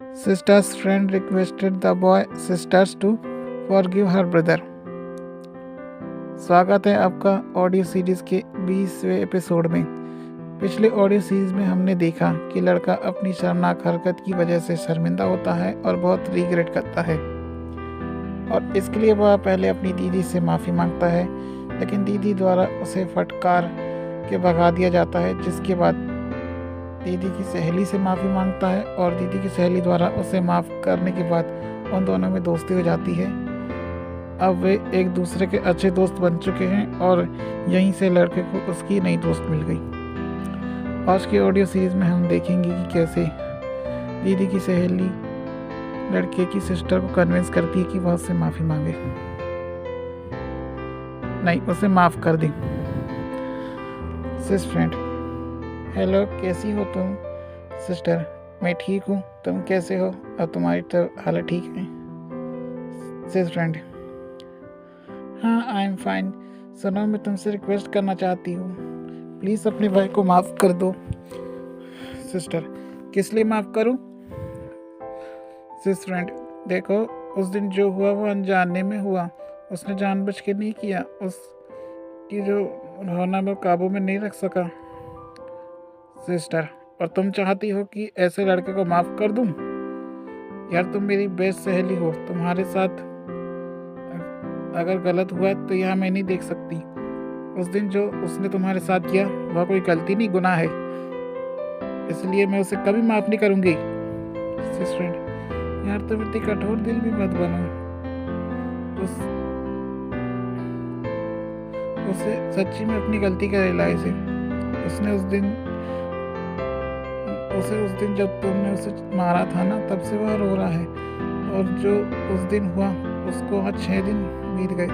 Sister's friend requested the boy sisters to forgive her brother. स्वागत है आपका audio series के 20वें एपिसोड में। पिछले ऑडियो सीरीज में हमने देखा कि लड़का अपनी शर्मनाक हरकत की वजह से शर्मिंदा होता है और बहुत रिग्रेट करता है और इसके लिए वह पहले अपनी दीदी से माफ़ी मांगता है, लेकिन दीदी द्वारा उसे फटकार के भगा दिया जाता है, जिसके बाद दीदी की सहेली से माफ़ी मांगता है और दीदी की सहेली द्वारा उसे माफ़ करने के बाद उन दोनों में दोस्ती हो जाती है। अब वे एक दूसरे के अच्छे दोस्त बन चुके हैं और यहीं से लड़के को उसकी नई दोस्त मिल गई। आज की ऑडियो सीरीज़ में हम देखेंगे कि कैसे दीदी की सहेली लड़के की सिस्टर को कन्विंस करती है कि वह उससे माफ़ी मांगे, नहीं उसे माफ़ कर दे। सिस फ्रेंड, हेलो, कैसी हो तुम? सिस्टर, मैं ठीक हूँ, तुम कैसे हो और तुम्हारी तो हालत ठीक है? सिस फ्रेंड, हाँ आई एम फाइन। सुनो, मैं तुमसे रिक्वेस्ट करना चाहती हूँ, प्लीज़ अपने भाई को माफ़ कर दो। सिस्टर, किस लिए माफ़ करूँ? सिस फ्रेंड, देखो उस दिन जो हुआ वो अनजाने में हुआ, उसने जानबूझ के नहीं किया, उसकी जो रोना वो काबू में नहीं रख सका। सिस्टर, और तुम चाहती हो कि ऐसे लड़के को माफ़ कर दूं? यार तुम मेरी बेस्ट सहेली हो, तुम्हारे साथ अगर गलत हुआ तो यह मैं नहीं देख सकती। उस दिन जो उसने तुम्हारे साथ किया वह कोई गलती नहीं, गुनाह है, इसलिए मैं उसे कभी माफ़ नहीं करूँगी। सिस फ्रेंड, यार तुम इतनी कठोर दिल भी मत बनो। उसे सच्ची में अपनी गलती का रियलाइज है। उस दिन जब तुमने उसे मारा था ना, तब से वह रो रहा है, और जो उस दिन हुआ उसको आज 6 दिन बीत गए।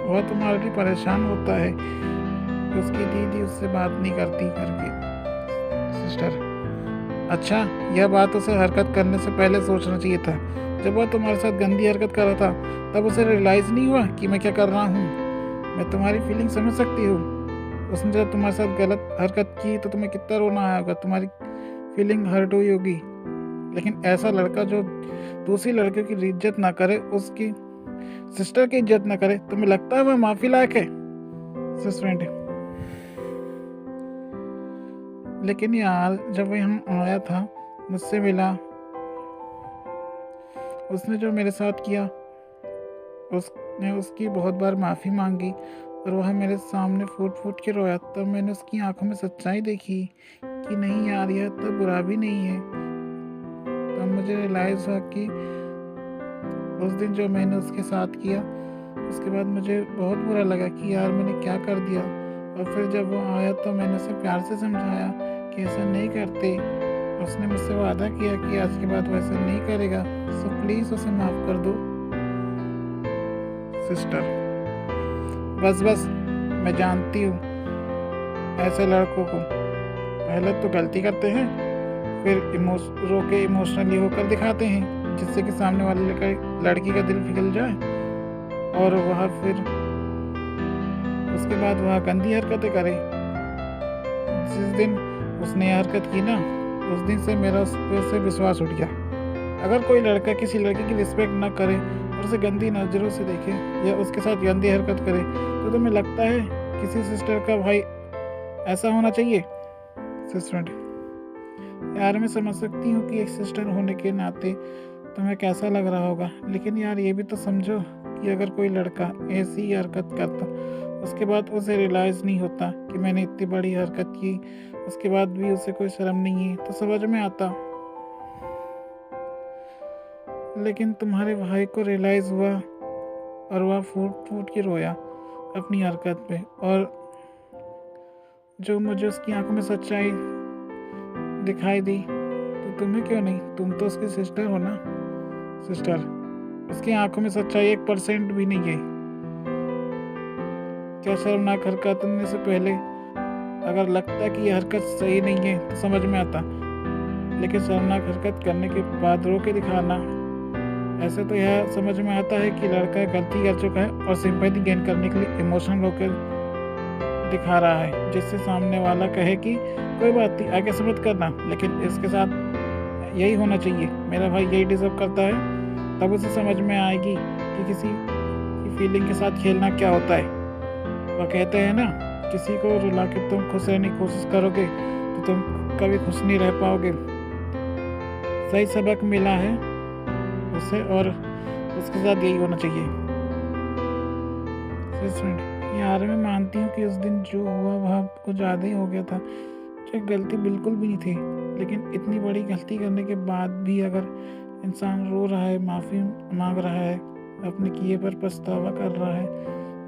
वह तुम्हारे लिए परेशान होता है कि उसकी दीदी उससे बात नहीं करती करके। सिस्टर, अच्छा, यह बात उसे हरकत करने से पहले सोचना चाहिए था। जब वह तुम्हारे साथ गंदी हरकत कर रहा था तब उसे रियलाइज़ नहीं हुआ कि मैं क्या कर रहा हूँ। मैं तुम्हारी फीलिंग समझ सकती हूँ। उसने जब तुम्हारे साथ गलत हरकत की तो तुम्हें कितना रोना आया होगा, तुम्हारी फीलिंग हर्ट हुई होगी। लेकिन ऐसा लड़का जो दूसरी लड़कियों की इज्जत ना करे, उसकी सिस्टर की इज्जत ना करे, तुम्हें लगता है वह माफ़ी लायक है? सिस फ्रेंड, लेकिन यार जब वह हम आया था, मुझसे मिला, उसने जो मेरे साथ किया, उसने उसकी बहुत बार माफ़ी मांगी और वह मेरे सामने फूट फूट के रोया। तब मैंने उसकी आंखों में सच्चाई देखी कि नहीं यार, यह तो बुरा भी नहीं है। तब मुझे रियलाइज़ हुआ कि उस दिन जो मैंने उसके साथ किया, उसके बाद मुझे बहुत बुरा लगा कि यार मैंने क्या कर दिया। और फिर जब वो आया तो मैंने उसे प्यार से समझाया कि ऐसा नहीं करते। उसने मुझसे वादा किया कि आज के बाद वो ऐसा नहीं करेगा, सो प्लीज़ उसे माफ़ कर दो। सिस्टर, बस मैं जानती हूँ ऐसे लड़कों को पहले तो गलती करते हैं, फिर रो के इमोशनली होकर दिखाते हैं, जिससे कि सामने वाले लड़की का दिल पिघल जाए और वह फिर उसके बाद वह गंदी हरकतें करे। जिस दिन उसने हरकत की ना, उस दिन से मेरा उस पर से विश्वास उठ गया। अगर कोई लड़का किसी लड़की की रिस्पेक्ट ना करे और उसे गंदी नज़रों से देखे या उसके साथ गंदी हरकत करे, तो तुम्हें लगता है किसी सिस्टर का भाई ऐसा होना चाहिए? सिस फ्रेंड, यार मैं समझ सकती हूँ कि एक सिस्टर होने के नाते तुम्हें कैसा लग रहा होगा, लेकिन यार ये भी तो समझो कि अगर कोई लड़का ऐसी हरकत करता, उसके बाद उसे रियलाइज़ नहीं होता कि मैंने इतनी बड़ी हरकत की, उसके बाद भी उसे कोई शर्म नहीं है, तो समझ में आता। लेकिन तुम्हारे भाई को रियलाइज़ हुआ और वह फूट फूट के रोया अपनी हरकत पे, और जो मुझे उसकी आंखों में सच्चाई दिखाई दी, तो तुम्हें क्यों नहीं? तुम तो उसकी सिस्टर हो ना। सिस्टर, उसकी आंखों में सच्चाई 1% भी नहीं है। क्या शर्मनाक हरकत करने से पहले अगर लगता कि यह हरकत सही नहीं है तो समझ में आता, लेकिन शर्मनाक हरकत करने के बाद रो के दिखाना, ऐसे तो यह समझ में आता है कि लड़का गलती कर चुका है और सिंपैथी गेन करने के लिए इमोशनल होकर दिखा रहा है, जिससे सामने वाला कहे कि कोई बात नहीं, आगे से मत करना। लेकिन इसके साथ यही होना चाहिए, मेरा भाई यही डिजर्व करता है। तब उसे समझ में आएगी कि किसी की फीलिंग के साथ खेलना क्या होता है। वह कहते हैं ना, किसी को रुला के तुम खुश रहने की कोशिश करोगे तो तुम कभी खुश नहीं रह पाओगे। सही सबक मिला है उसे और उसके साथ यही होना चाहिए। यार मैं मानती हूँ कि उस दिन जो हुआ वह कुछ ज़्यादा ही हो गया था। चाहे गलती बिल्कुल भी नहीं थी, लेकिन इतनी बड़ी गलती करने के बाद भी अगर इंसान रो रहा है, माफ़ी मांग रहा है, अपने किए पर पछतावा कर रहा है,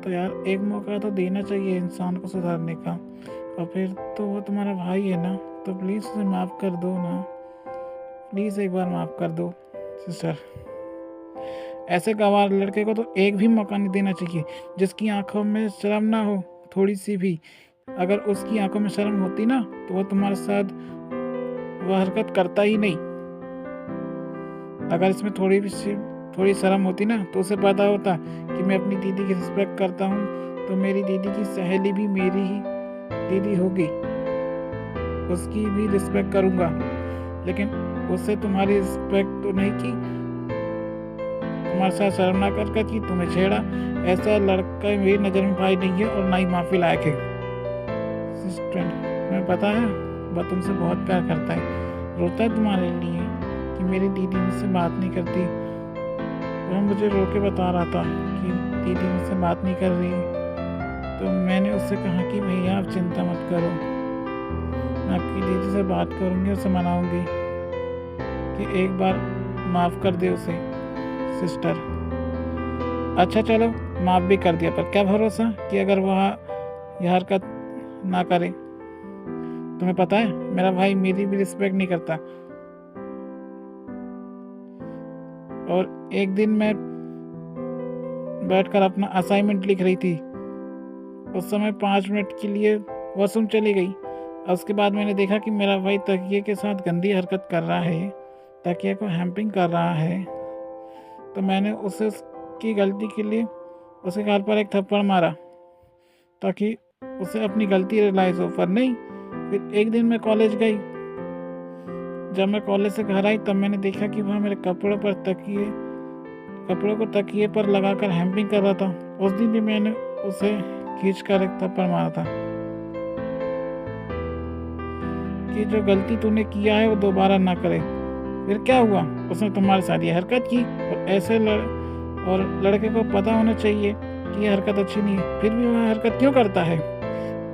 तो यार एक मौका तो देना चाहिए इंसान को सुधारने का। और फिर तो वो तुम्हारा भाई है ना, तो प्लीज़ उसे माफ़ कर दो ना, प्लीज़ एक बार माफ़ कर दो सिस्टर। ऐसे गंवार लड़के को तो एक भी मौका नहीं देना चाहिए जिसकी आंखों में शर्म ना हो, थोड़ी सी भी। अगर उसकी आंखों में शर्म होती ना तो वो तुम्हारे साथ वह हरकत करता ही नहीं। अगर इसमें थोड़ी शर्म होती ना तो उसे पता होता कि मैं अपनी दीदी की रिस्पेक्ट करता हूँ, तो मेरी दीदी की सहेली भी मेरी ही दीदी होगी, उसकी भी रिस्पेक्ट करूँगा। लेकिन उससे तुम्हारी रिस्पेक्ट तो नहीं की, तुम्हारे साथ शर्म ना कर कि तुम्हें छेड़ा। ऐसा लड़का मेरी नज़र में भाई नहीं है और ना ही माफ़ी लायक है। सिस्टर, तुम्हें पता है वह तुमसे बहुत प्यार करता है, रोता है तुम्हारे लिए कि मेरी दीदी मुझसे बात नहीं करती। वह मुझे रो के बता रहा था कि दीदी मुझसे बात नहीं कर रही। तो मैंने उससे कहा कि भैया आप चिंता मत करो, मैं आपकी दीदी से बात करूँगी, उसे मनाऊँगी कि एक बार माफ़ कर दे उसे। सिस्टर, अच्छा चलो माफ़ भी कर दिया, पर क्या भरोसा कि अगर वह यह हरकत ना करे। तुम्हें पता है मेरा भाई मेरी भी रिस्पेक्ट नहीं करता। और एक दिन मैं बैठकर अपना असाइनमेंट लिख रही थी, उस समय 5 मिनट के लिए वॉशरूम चली गई। और उसके बाद मैंने देखा कि मेरा भाई तकिए के साथ गंदी हरकत कर रहा है, तकिए को हैम्पिंग कर रहा है। तो मैंने उसे उसकी गलती के लिए उसके गाल पर एक थप्पड़ मारा ताकि उसे अपनी गलती रियलाइज़ हो। पर नहीं, फिर एक दिन मैं कॉलेज गई। जब मैं कॉलेज से घर आई तब मैंने देखा कि वह मेरे कपड़ों को तकिए पर लगाकर हैम्पिंग कर रहा था। उस दिन भी मैंने उसे खींचकर एक थप्पड़ मारा था कि जो गलती तूने किया है वो दोबारा ना करे। फिर क्या हुआ, उसने तुम्हारे साथ ये हरकत की। और ऐसे लड़के को पता होना चाहिए कि ये हरकत अच्छी नहीं है, फिर भी वह हरकत क्यों करता है।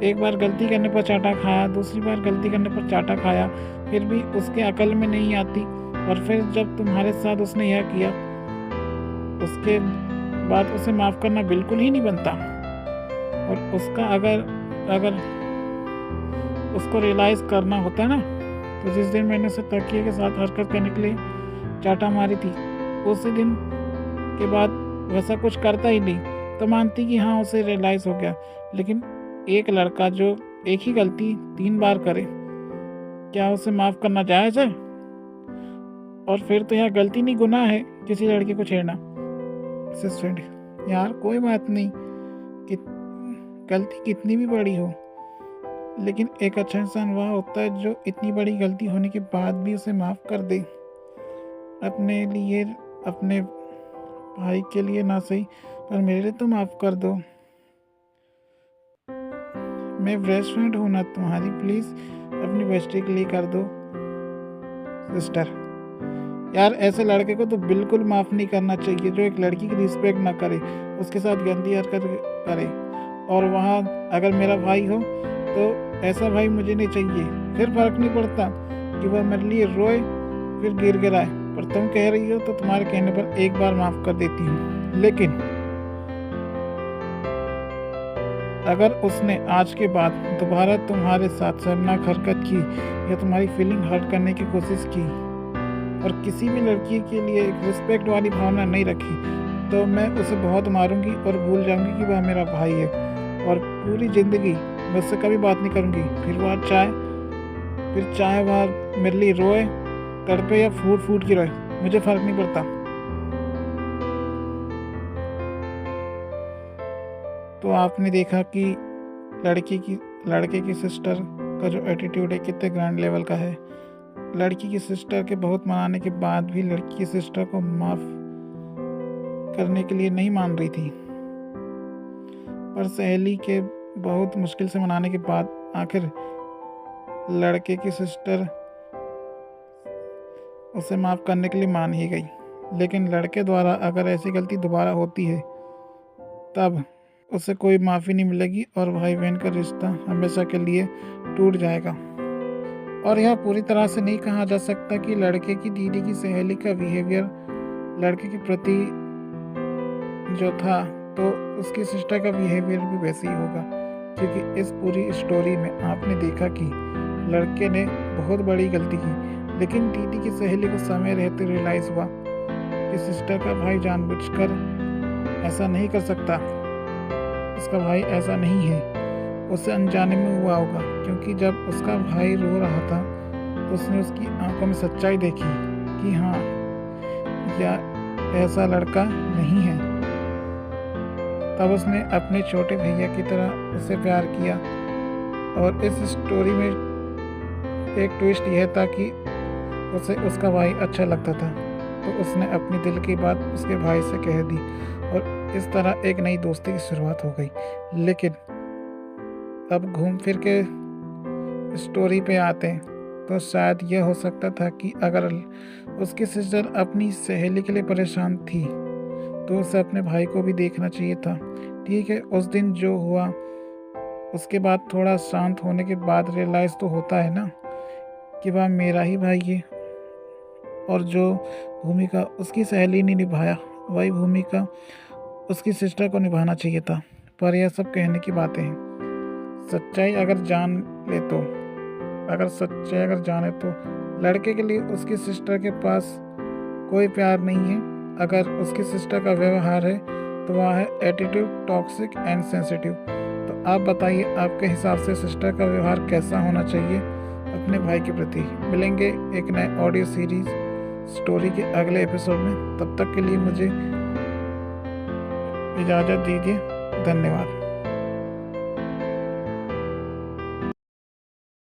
एक बार गलती करने पर चाटा खाया, दूसरी बार गलती करने पर चाटा खाया, फिर भी उसके अकल में नहीं आती। और फिर जब तुम्हारे साथ उसने यह किया, उसके बाद उसे माफ़ करना बिल्कुल ही नहीं बनता। और उसका अगर उसको रियलाइज़ करना होता ना, तो जिस दिन मैंने उसे तकिए के साथ हरकत करने के लिए चाटा मारी थी, उसी दिन के बाद वैसा कुछ करता ही नहीं, तो मानती कि हाँ उसे रियलाइज़ हो गया। लेकिन एक लड़का जो एक ही गलती 3 बार करे, क्या उसे माफ़ करना जायज़ है? और फिर तो यह गलती नहीं, गुनाह है किसी लड़के को छेड़ना। सिस्टर, यार कोई बात नहीं कि गलती कितनी भी बड़ी हो, लेकिन एक अच्छा इंसान वह होता है जो इतनी बड़ी गलती होने के बाद भी उसे माफ़ कर दे। अपने लिए, अपने भाई के लिए ना सही, पर मेरे लिए तो माफ़ कर दो। मैं बेस्ट फ्रेंड हूँ ना तुम्हारी, प्लीज़ अपनी बेस्टी के लिए कर दो। सिस्टर, यार ऐसे लड़के को तो बिल्कुल माफ़ नहीं करना चाहिए जो एक लड़की की रिस्पेक्ट ना करे, उसके साथ गंदी हरकत करे। और वहाँ अगर मेरा भाई हो तो ऐसा भाई मुझे नहीं चाहिए। फिर फ़र्क नहीं पड़ता कि वह मेरे लिए रोए फिर गिर गिराए। पर तुम कह रही हो तो तुम्हारे कहने पर एक बार माफ़ कर देती हूँ, लेकिन अगर उसने आज के बाद दोबारा तुम्हारे साथ शर्मनाक हरकत की या तुम्हारी फीलिंग हर्ट करने की कोशिश की और किसी भी लड़की के लिए एक रिस्पेक्ट वाली भावना नहीं रखी, तो मैं उसे बहुत मारूंगी और भूल जाऊंगी कि वह मेरा भाई है। और पूरी ज़िंदगी मैं उससे कभी बात नहीं करूंगी। फिर चाहे वह मेरे लिए रोए, तड़पे या फूट फूट की रोए, मुझे फ़र्क नहीं पड़ता। तो आपने देखा कि लड़के की सिस्टर का जो एटीट्यूड है कितने ग्रैंड लेवल का है। लड़की की सिस्टर के बहुत मनाने के बाद भी लड़की की सिस्टर को माफ़ करने के लिए नहीं मान रही थी। पर सहेली के बहुत मुश्किल से मनाने के बाद आखिर लड़के की सिस्टर उसे माफ़ करने के लिए मान ही गई। लेकिन लड़के द्वारा अगर ऐसी गलती दोबारा होती है तब उसे कोई माफ़ी नहीं मिलेगी और भाई बहन का रिश्ता हमेशा के लिए टूट जाएगा। और यह पूरी तरह से नहीं कहा जा सकता कि लड़के की दीदी की सहेली का बिहेवियर लड़के के प्रति जो था तो उसकी सिस्टर का बिहेवियर भी वैसे ही होगा, क्योंकि इस पूरी स्टोरी में आपने देखा कि लड़के ने बहुत बड़ी गलती की, लेकिन दीदी की सहेली को समय रहते रियलाइज़ हुआ कि सिस्टर का भाई जानबूझकर ऐसा नहीं कर सकता, उसका भाई ऐसा नहीं है, उसे अनजाने में हुआ होगा। क्योंकि जब उसका भाई रो रहा था तो उसने उसकी आंखों में सच्चाई देखी कि हाँ, यह ऐसा लड़का नहीं है। तब उसने अपने छोटे भैया की तरह उसे प्यार किया। और इस स्टोरी में एक ट्विस्ट यह था कि उसे उसका भाई अच्छा लगता था, तो उसने अपने दिल की बात उसके भाई से कह दी और इस तरह एक नई दोस्ती की शुरुआत हो गई। लेकिन अब घूम फिर के स्टोरी पे आते हैं तो शायद यह हो सकता था कि अगर उसकी सिस्टर अपनी सहेली के लिए परेशान थी तो उसे अपने भाई को भी देखना चाहिए था। ठीक है, उस दिन जो हुआ उसके बाद थोड़ा शांत होने के बाद रियलाइज़ तो होता है ना कि वह मेरा ही भाई है, और जो भूमिका उसकी सहेली ने निभाया वही भूमिका उसकी सिस्टर को निभाना चाहिए था। पर यह सब कहने की बातें हैं। सच्चाई अगर जाने तो लड़के के लिए उसकी सिस्टर के पास कोई प्यार नहीं है। अगर उसकी सिस्टर का व्यवहार है तो वह है एटीट्यूड, टॉक्सिक एंड सेंसिटिव। तो आप बताइए, आपके हिसाब से सिस्टर का व्यवहार कैसा होना चाहिए अपने भाई के प्रति। मिलेंगे एक नए ऑडियो सीरीज स्टोरी के अगले एपिसोड में। तब तक के लिए मुझे इजाज़त दीजिए। धन्यवाद।